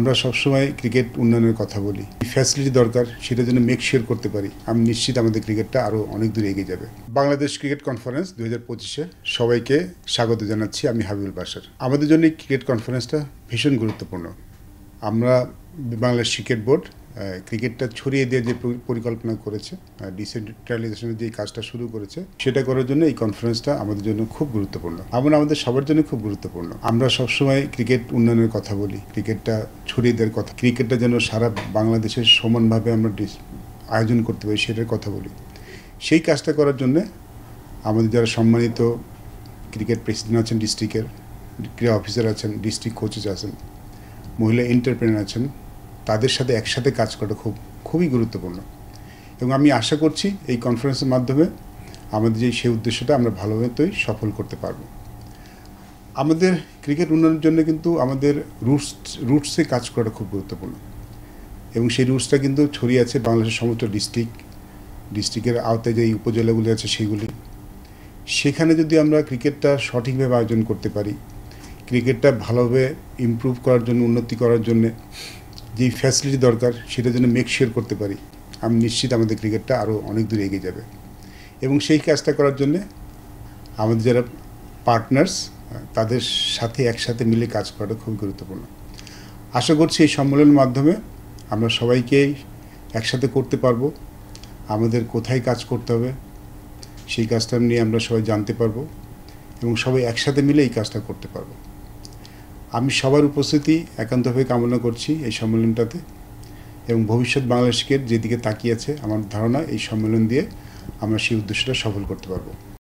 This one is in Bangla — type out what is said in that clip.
আমরা সবসময় ক্রিকেট উন্নয়নের কথা বলি। ফ্যাসিলিটি দরকার সেটা যেন মেক শিওর করতে পারি। আমি নিশ্চিত আমাদের ক্রিকেটটা আরও অনেক দূর এগিয়ে যাবে। বাংলাদেশ ক্রিকেট কনফারেন্স 2025-এ সবাইকে স্বাগত জানাচ্ছি। আমি হাবিবুল বাশার। আমাদের জন্য এই ক্রিকেট কনফারেন্সটা ভীষণ গুরুত্বপূর্ণ। আমরা বাংলাদেশ ক্রিকেট বোর্ড ক্রিকেটটা ছড়িয়ে দিয়ে যে পরিকল্পনা করেছে, ডিসেন্ট্রালাইজেশনের যে কাজটা শুরু করেছে, সেটা করার জন্য এই কনফারেন্সটা আমাদের জন্য খুব গুরুত্বপূর্ণ। আমাদের সবার জন্য খুব গুরুত্বপূর্ণ। আমরা সবসময় ক্রিকেট উন্নয়নের কথা বলি, ক্রিকেটটা ছড়িয়ে দেওয়ার কথা, ক্রিকেটটা যেন সারা বাংলাদেশের সমানভাবে আমরা আয়োজন করতে পারি সেটার কথা বলি। সেই কাজটা করার জন্যে আমাদের যারা সম্মানিত ক্রিকেট প্রেসিডেন্ট আছেন, ডিস্ট্রিক্টের ক্রীড়া অফিসার আছেন, ডিস্ট্রিক্ট কোচেস আছেন, মহিলা এন্টারপ্রেনার আছেন, তাদের সাথে একসাথে কাজ করা খুবই গুরুত্বপূর্ণ। এবং আমি আশা করছি এই কনফারেন্সের মাধ্যমে আমাদের সেই উদ্দেশ্যটা আমরা ভালোমতোই সফল করতে পারব। আমাদের ক্রিকেট উন্নয়নের জন্য কিন্তু আমাদের রুটসে কাজ করাটা খুব গুরুত্বপূর্ণ। এবং সেই রুটসটা কিন্তু ছড়িয়ে আছে বাংলাদেশের সমস্ত ডিস্ট্রিক্টের আওতায় যে উপজেলাগুলি আছে সেগুলি। সেখানে যদি আমরা ক্রিকেটটা সঠিকভাবে আয়োজন করতে পারি, ক্রিকেটটা ভালোভাবে ইমপ্রুভ করার জন্য, উন্নতি করার জন্য যেই ফ্যাসিলিটি দরকার সেটা যেন মেক শিওর করতে পারি, আমি নিশ্চিত আমাদের ক্রিকেটটা আরও অনেক দূর এগিয়ে যাবে। এবং সেই কাজটা করার জন্যে আমাদের যারা পার্টনার্স, তাদের সাথে একসাথে মিলে কাজ করাটা খুব গুরুত্বপূর্ণ। আশা করছি এই সম্মেলনের মাধ্যমে আমরা সবাইকেই একসাথে করতে পারবো। আমাদের কোথায় কাজ করতে হবে সেই কাজটা নিয়ে আমরা সবাই জানতে পারবো এবং সবাই একসাথে মিলে এই কাজটা করতে পারবো। আমি সবার উপস্থিতি একান্তভাবে কামনা করছি এই সম্মেলনটাতে। এবং ভবিষ্যৎ বাংলাদেশকে যেদিকে তাকিয়ে আছে, আমার ধারণা এই সম্মেলন দিয়ে আমরা সেই উদ্দেশ্যটা সফল করতে পারবো।